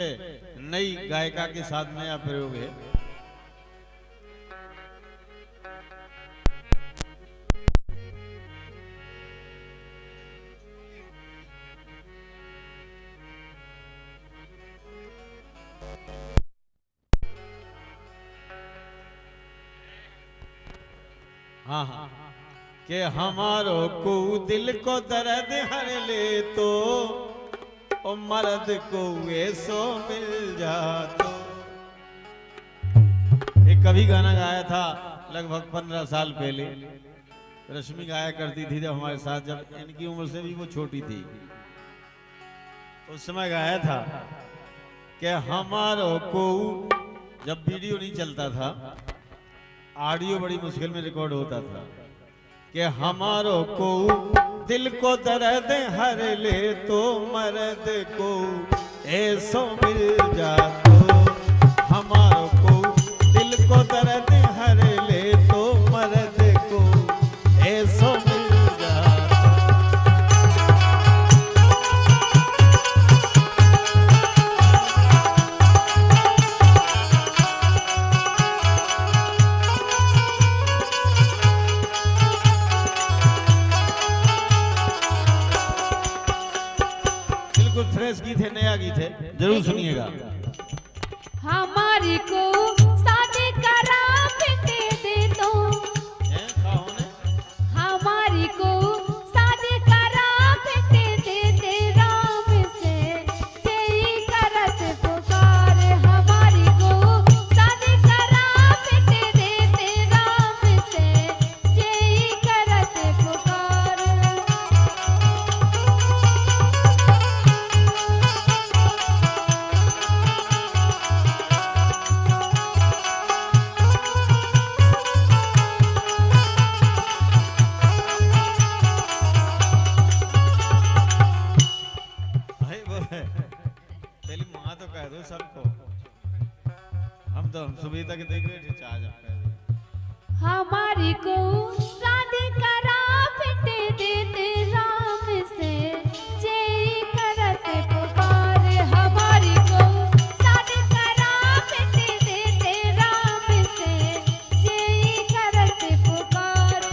नई गायिका के साथ नया प्रयोग है। हाँ हाँ के हमारो को दिल को दर्द हर ले तो ओ मर्द को ऐसो मिल जातो। एक कभी गाना गाया था लगभग 15 साल पहले, रश्मि गाया करती थी जब हमारे साथ, जब इनकी उम्र से भी वो छोटी थी। उस समय गाया था कि हमारो को, जब वीडियो नहीं चलता था, ऑडियो बड़ी मुश्किल में रिकॉर्ड होता था, कि हमारो को दिल को दर्द हर ले तो मर्द को ऐसो मिल जातो। हमारो को दिल को दर्द हर ले तो मर्द को ऐसो मिल जातो। फ्रेश गीत है, नया गीत है, जरूर सुनिएगा। हमारी को शादी करा फिटे दे तो, हमारी को शादी करा फिटे दे ते राम से यही करत पुकार। हमारी को शादी करा फिटे दे ते राम से यही करत पुकार। पहले माँ तो कह दो सबको, हम तो सुबह तक देख रहे थे चार्ज आप कह दो। हमारी को शादी करा फिटे देते राम से जय करत पुकार। हमारी को शादी करा फिटे देते राम से जय करत पुकार।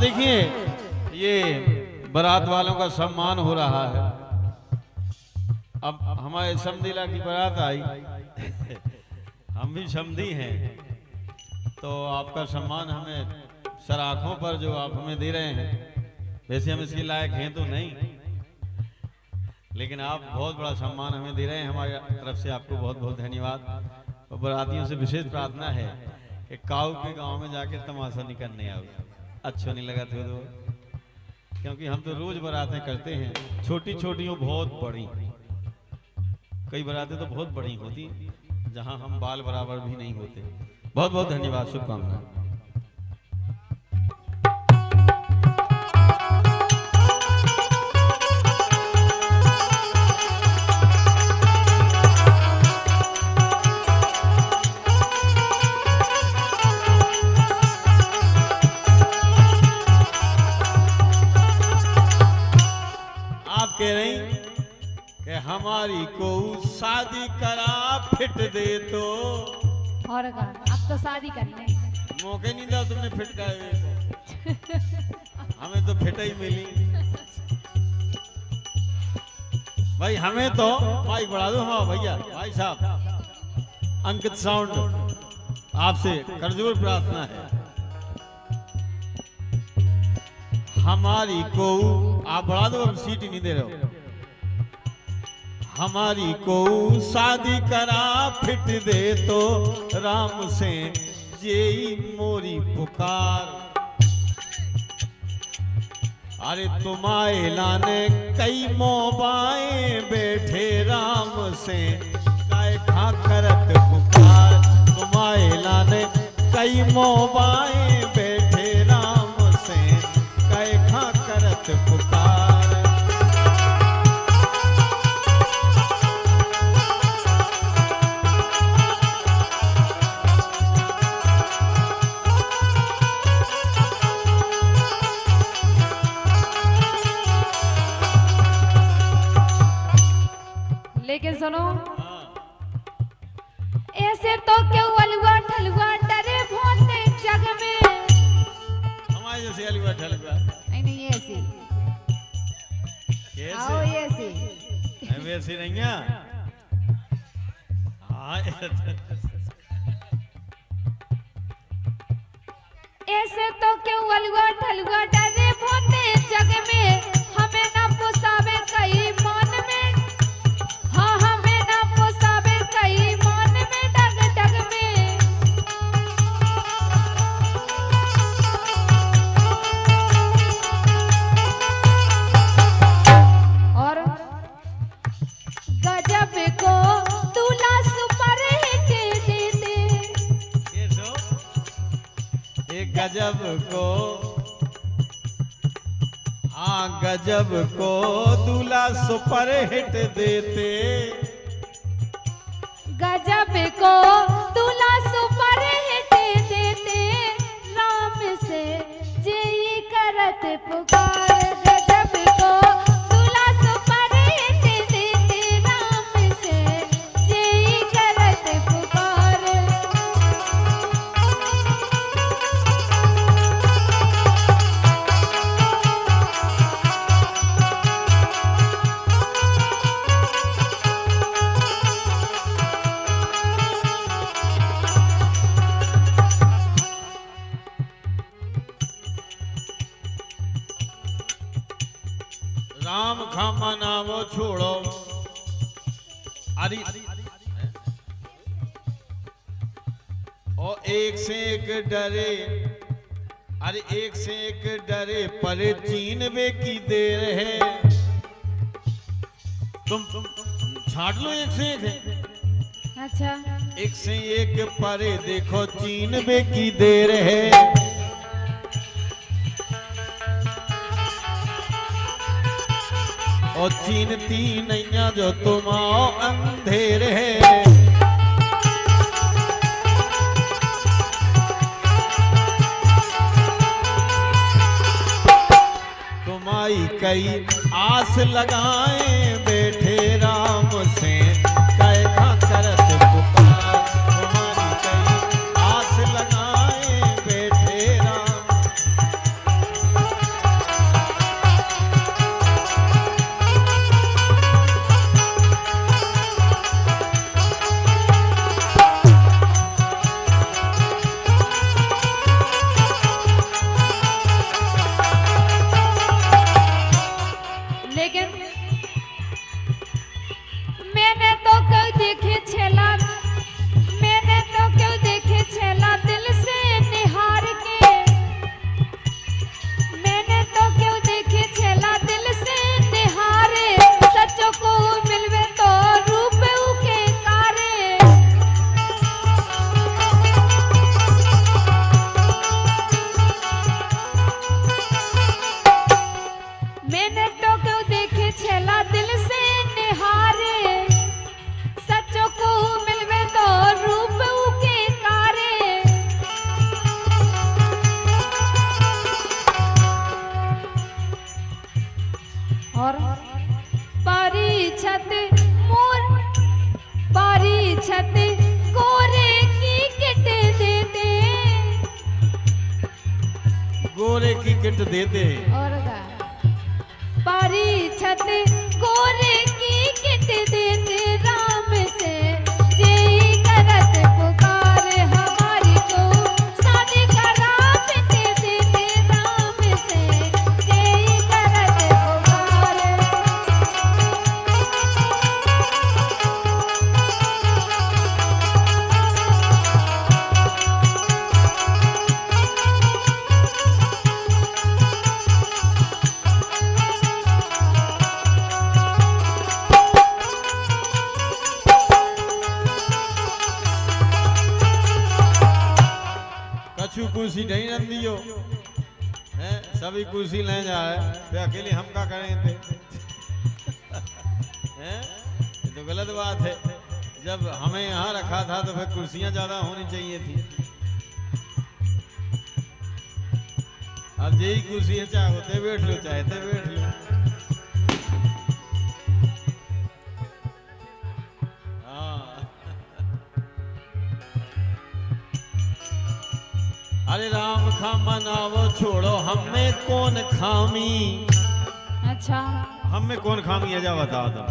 देखिए ये बारात वालों का सम्मान हो रहा है। अब हमारे समदीला की बारात आई हम भी समधी हैं, तो आपका सम्मान हमें सराखों पर जो आप हमें दे रहे हैं, वैसे हम इसके लायक हैं तो नहीं, लेकिन आप बहुत बड़ा सम्मान हमें दे रहे हैं। हमारी तरफ से आपको बहुत बहुत धन्यवाद। और बारातियों से विशेष प्रार्थना है कि काऊ के गांव में जाके तमाशा नहीं करने आओ, अच्छा नहीं लगा तो, क्योंकि हम तो रोज बारातें करते हैं, छोटी छोटी हो बहुत बड़ी, कई बारातें तो बहुत बड़ी होती जहां हम बाल बराबर भी नहीं होते। बहुत बहुत धन्यवाद, शुभकामनाएं। कह रही कि हमारी को शादी करा फिट दे तो, और अब तो शादी करने मौके नहीं दिया तुमने फिट का, हमें तो फिट ही मिली भाई। हमें तो माइक बढ़ा दो हमारा भैया, भाई साहब अंकित साउंड, आपसे करजोर प्रार्थना है। हमारी को आप बढ़ा दो, अब सीट ही नहीं दे रहे हो। हमारी को शादी करा फिट दे तो राम से यही मोरी पुकार। अरे तुम्हारे लाने कई मोबाए बैठे राम से काय खा करत पुकार। तुम्हारे लाने कई मोबाए बैठे राम से काय खा करत पुकार। लेकिन सुनो, ऐसे तो क्यों अलुआ ठलुआ डरे भोते जग में। हमारे जैसे अलुआ ठलुआ नहीं ऐसी आओ ऐसी वैसी नहीं है। हाँ ऐसे तो क्यों अलुआ ठलुआ डरे भोते जग में। हमें ना पोसावे कई मन में, हाँ हमें ना पोसावे कई मन में डग डग में। और गजब को दूल्हा सुपर हिट देते। एक गजब को, हाँ गजब को दूल्हा सुपर हिट देते। गजब को दूल्हा सुपर हिट देते। राम से जी करत पुकार। गजब को दूल्हा सुपर हिट देते। राम से जी करत पुकार। राम खामा नामो छोड़ो। अरे और एक से एक डरे, अरे एक से एक डरे पर चीनवे की देर है। तुम छाट लो एक से एक है। अच्छा एक से एक परे देखो चीनवे की देर है। और चीनती नैया जो तुम आओ अंधेर है। तुम्हारी कई आस लगाए बैठे राम से कैसा करत पुकार। तुम्हारी कई आस लगाए बैठे राम। लेकिन मैंने तो क्यों देखे छेला, मैंने तो क्यों देखे छेला दिल से निहार के। मैंने तो क्यों देखे छेला दिल से निहारे। सच्चों को मिलवे तो रूप उके कारे। मैंने तो क्यों देखे छेला दिल से निहारे। सच्चों को मिलवे तो रूप उके कारे। और परीक्षत मोर परीक्षत गोरे की किट देते। गोरे की किट दे दे। और परीक्षत गोरे की किट देते। राम से जी करत पुकार। हमारी को शादी करा पिट देते। राम से जी करत पुकार। कुर्सी नहीं रन दियो हैं, सभी कुर्सी ले जा रहे फिर अकेले हम क्या करें थे हैं? ये तो गलत बात है। जब हमें यहाँ रखा था तो फिर कुर्सियां ज्यादा होनी चाहिए थी। अब यही कुर्सी है, चाहे होते बैठ लो चाहते बैठ लो। हाँ। अरे राम खामा नावो छोड़ो हमें कौन खामी। अच्छा हम में कौन खामी है जा बताओ तो।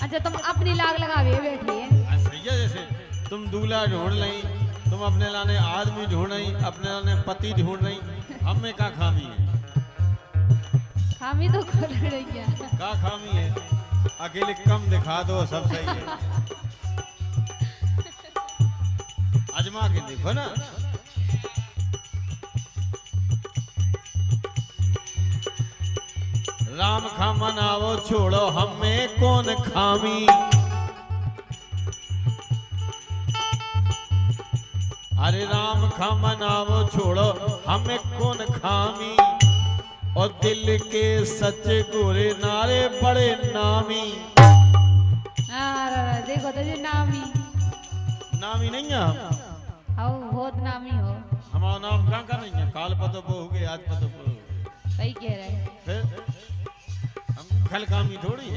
अच्छा तुम अपनी लाग लगावे बैठी है। सही है, जैसे तुम दूल्हा ढूंढ रही, तुम अपने लाने आदमी ढूंढ रही, अपने लाने पति ढूंढ रही, हम में क्या खामी है? खामी तो कर रही है। क्या खामी है? अकेले कम दिखा दो सब सही है। आजमा के देखो ना। राम खामा नावो छोड़ो हमें कौन खामी। अरे राम खामा नावो छोड़ो हमें कौन खामी। और दिल के सच्चे गोरे नारे बड़े नामी। देखो तो ये नामी नामी नहीं है हम। आओ बहुत नामी हो। हमारा नाम कहाँ का नहीं है, काल पतो हो गए आज पतो हो। सही कह रहे हैं। फिर हम खल कामी थोड़ी है।